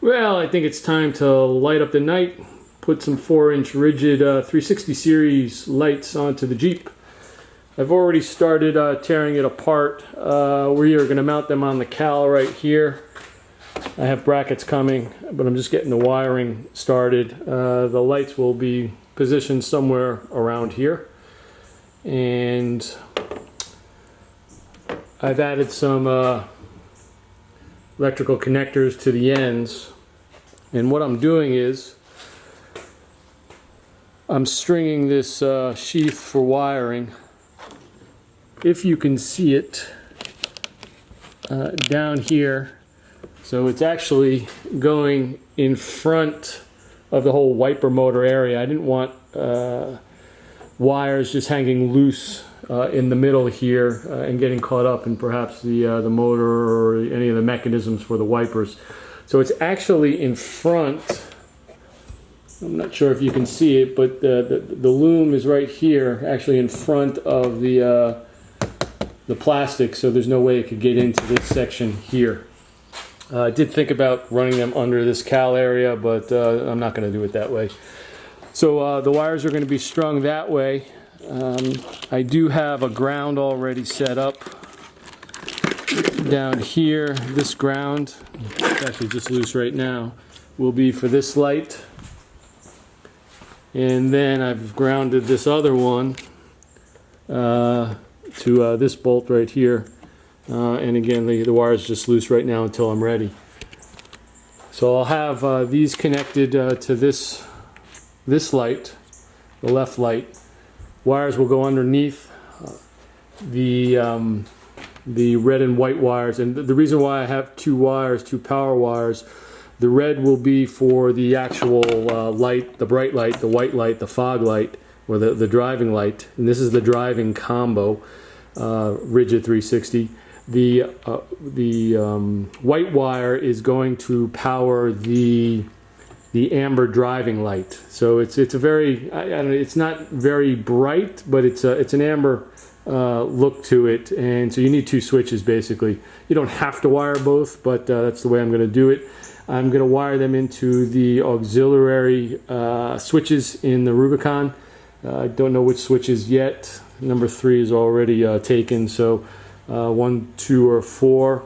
Well, I think it's time to light up the night, put some 4-inch rigid 360 series lights onto the Jeep. I've already started tearing it apart. We are going to mount them on the cowl right here. I have brackets coming, but I'm just getting the wiring started. The lights will be positioned somewhere around here. And I've added some electrical connectors to the ends, and what I'm doing is I'm stringing this sheath for wiring, if you can see it, down here. So it's actually going in front of the whole wiper motor area. I didn't want wires just hanging loose in the middle here and getting caught up in perhaps the motor or any of the mechanisms for the wipers. So it's actually in front. I'm not sure if you can see it, but the loom is right here, actually in front of the plastic, so there's no way it could get into this section here. I did think about running them under this cowl area, but I'm not going to do it that way. So the wires are going to be strung that way. I do have a ground already set up down here. This ground, it's actually just loose right now, will be for this light. And then I've grounded this other one to this bolt right here. And again, the wire is just loose right now until I'm ready. So I'll have these connected to this light, the left light. Wires will go underneath the red and white wires, and the reason why I have two wires, two power wires, the red will be for the actual light, the bright light, the white light, the fog light, or the driving light, and this is the driving combo, rigid 360. The white wire is going to power the amber driving light. So it's a very, I don't know, it's not very bright, but it's an amber look to it, and so you need two switches basically. You don't have to wire both, but that's the way I'm going to do it. I'm going to wire them into the auxiliary switches in the Rubicon. I don't know which switches yet. Number 3 is already taken, so 1, 2, or 4.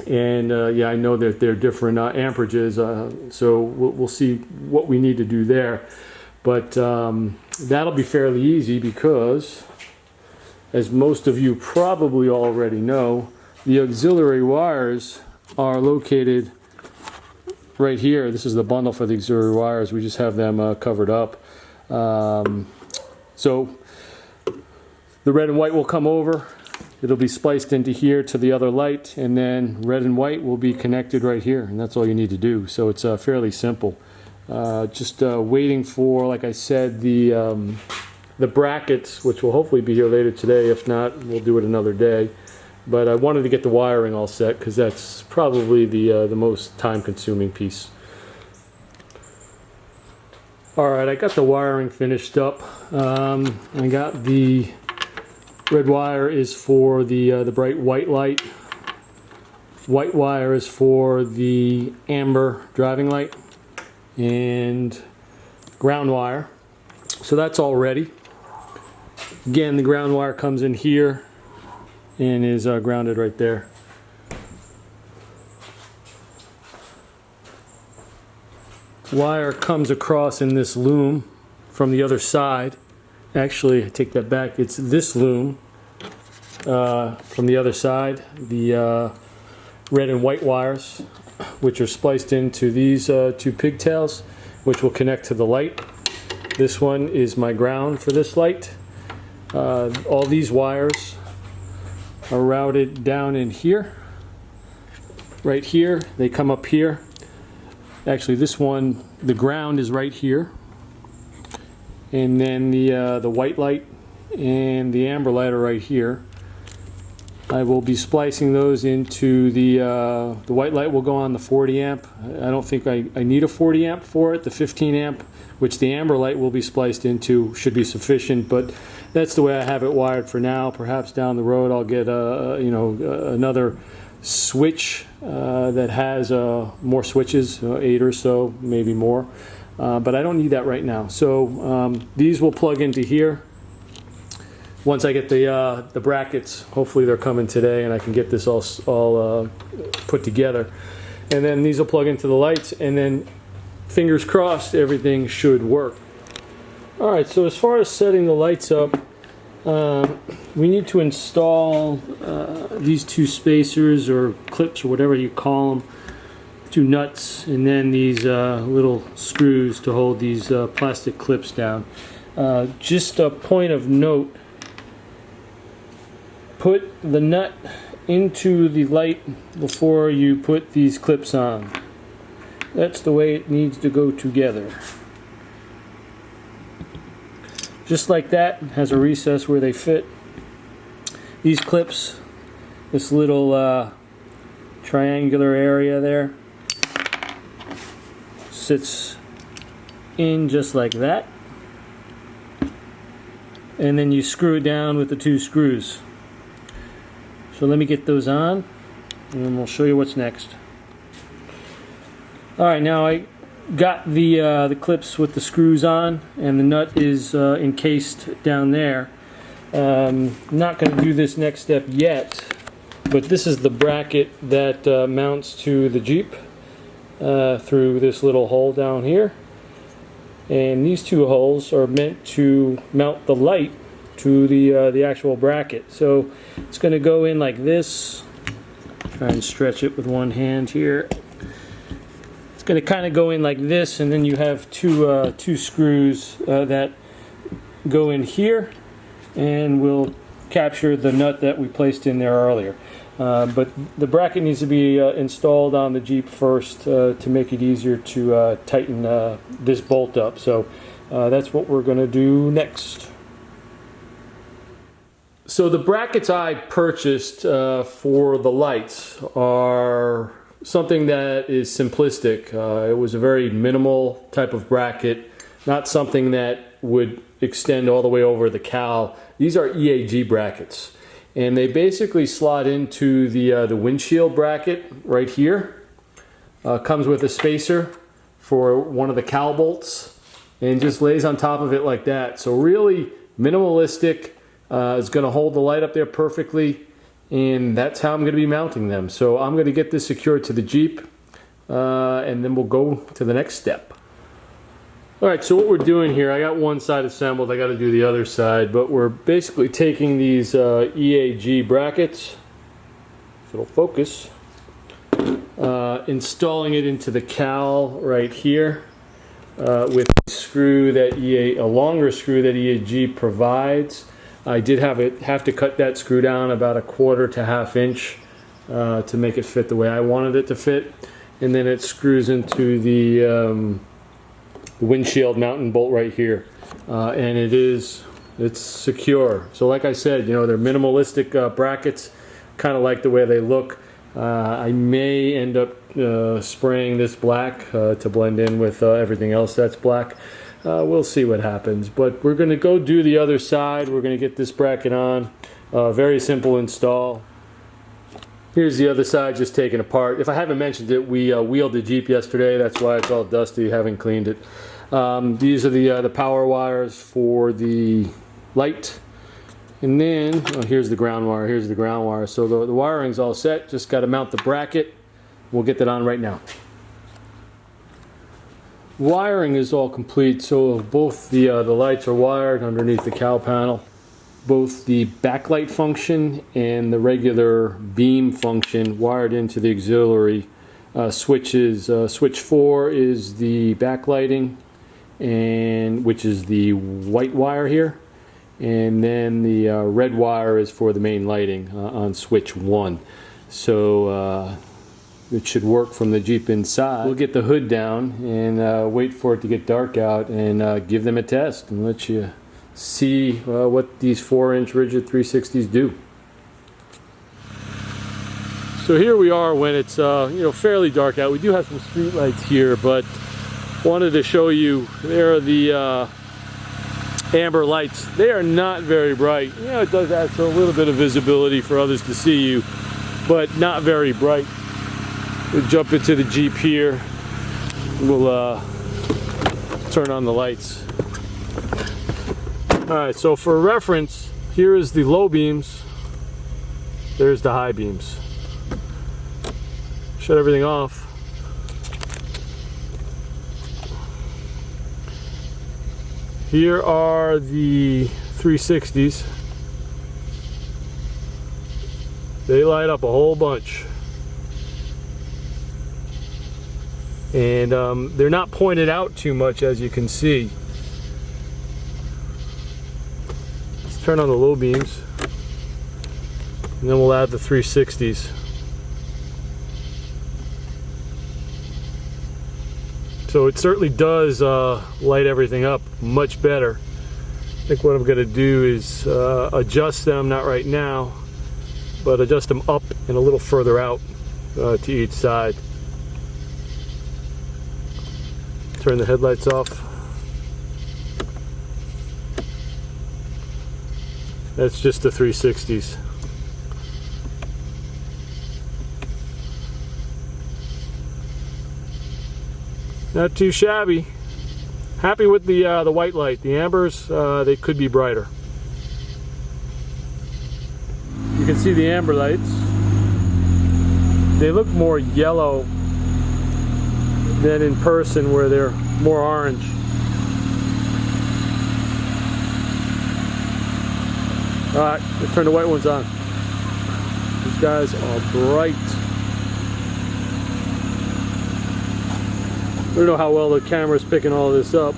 And yeah, I know that they're different amperages, so we'll see what we need to do there. But that'll be fairly easy because, as most of you probably already know, the auxiliary wires are located right here. This is the bundle for the auxiliary wires. We just have them covered up. So the red and white will come over. It'll be spliced into here to the other light, and then red and white will be connected right here, and that's all you need to do. So it's fairly simple. Just waiting for, like I said, the brackets, which will hopefully be here later today. If not, we'll do it another day. But I wanted to get the wiring all set because that's probably the most time-consuming piece. All right, I got the wiring finished up. I got the red wire is for the bright white light. White wire is for the amber driving light, and ground wire. So that's all ready. Again, the ground wire comes in here and is grounded right there. Wire comes across in this loom from the other side. Actually, I take that back. It's this loom from the other side. The red and white wires, which are spliced into these two pigtails, which will connect to the light. This one is my ground for this light. All these wires are routed down in here. Right here, they come up here. Actually, this one, the ground is right here. And then the white light and the amber light are right here. I will be splicing those into the white light will go on the 40 amp. I don't think I need a 40 amp for it. The 15 amp, which the amber light will be spliced into, should be sufficient, but that's the way I have it wired for now. Perhaps down the road I'll get another switch that has more switches, 8 or so, maybe more. But I don't need that right now. So these will plug into here. Once I get the brackets, hopefully they're coming today and I can get this all put together. And then these will plug into the lights, and then fingers crossed everything should work. Alright, so as far as setting the lights up, we need to install these 2 spacers or clips or whatever you call them, 2 nuts, and then these little screws to hold these plastic clips down. Just a point of note, put the nut into the light before you put these clips on. That's the way it needs to go together. Just like that, it has a recess where they fit. These clips, this little triangular area there, sits in just like that. And then you screw it down with the 2 screws. So let me get those on, and then we'll show you what's next. Alright, now I got the clips with the screws on, and the nut is encased down there. Not going to do this next step yet, but this is the bracket that mounts to the Jeep through this little hole down here. And these 2 holes are meant to mount the light to the actual bracket. So it's going to go in like this. Try and stretch it with one hand here. It's going to kind of go in like this, and then you have two screws that go in here and will capture the nut that we placed in there earlier. But the bracket needs to be installed on the Jeep first to make it easier to tighten this bolt up. So that's what we're going to do next. So the brackets I purchased for the lights are something that is simplistic. It was a very minimal type of bracket, not something that would extend all the way over the cowl. These are EAG brackets, and they basically slot into the windshield bracket right here. Comes with a spacer for one of the cowl bolts, and just lays on top of it like that. So really minimalistic. It's going to hold the light up there perfectly, and that's how I'm going to be mounting them. So I'm going to get this secured to the Jeep, and then we'll go to the next step. Alright, so what we're doing here, I got one side assembled, I got to do the other side, but we're basically taking these EAG brackets, if it'll focus, installing it into the cowl right here with a screw that a longer screw that EAG provides. I did have to cut that screw down about 1/4 to 1/2 inch to make it fit the way I wanted it to fit, and then it screws into the windshield mounting bolt right here, and it's secure. So like I said, you know, they're minimalistic brackets, kind of like the way they look. I may end up spraying this black to blend in with everything else that's black. We'll see what happens, but we're going to go do the other side. We're going to get this bracket on. Very simple install. Here's the other side just taken apart. If I haven't mentioned it, we wheeled the Jeep yesterday. That's why it's all dusty. Haven't cleaned it. These are the power wires for the light. And then, here's the ground wire. Here's the ground wire. So the wiring's all set. Just got to mount the bracket. We'll get that on right now. Wiring is all complete, so both the lights are wired underneath the cowl panel. Both the backlight function and the regular beam function wired into the auxiliary switches. Switch 4 is the backlighting, and which is the white wire here, and then the red wire is for the main lighting on switch 1. So it should work from the Jeep inside. We'll get the hood down and wait for it to get dark out and give them a test and let you see what these 4-inch rigid 360s do. So here we are when it's fairly dark out. We do have some street lights here, but wanted to show you, there are the amber lights. They are not very bright. You know, it does add to a little bit of visibility for others to see you. but not very bright. We'll jump into the Jeep here. We'll turn on the lights. Alright, so for reference, here is the low beams. There's the high beams. Shut everything off. Here are the 360s. They light up a whole bunch. And they're not pointed out too much, as you can see. Let's turn on the low beams. And then we'll add the 360s. So it certainly does light everything up much better. I think what I'm going to do is adjust them, not right now, but adjust them up and a little further out to each side. Turn the headlights off. That's just the 360s. Not too shabby. Happy with the white light. The ambers, they could be brighter. You can see the amber lights. They look more yellow than in person, where they're more orange. Alright, let's turn the white ones on. These guys are bright. I don't know how well the camera's picking all this up,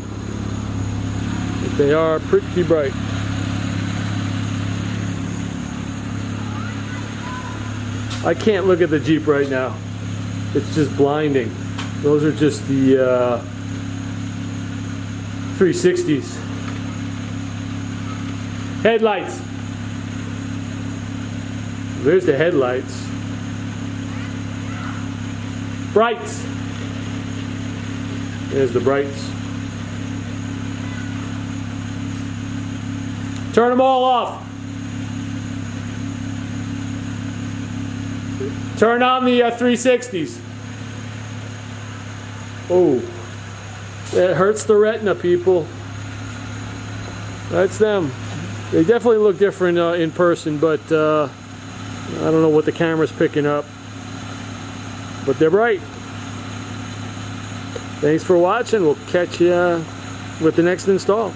but they are pretty bright. I can't look at the Jeep right now. It's just blinding. Those are just the 360s. Headlights. There's the headlights. Brights. There's the brights. Turn them all off. Turn on the 360s. Oh, it hurts the retina, people. That's them. They definitely look different in person, but I don't know what the camera's picking up. But they're bright. Thanks for watching. We'll catch you with the next install.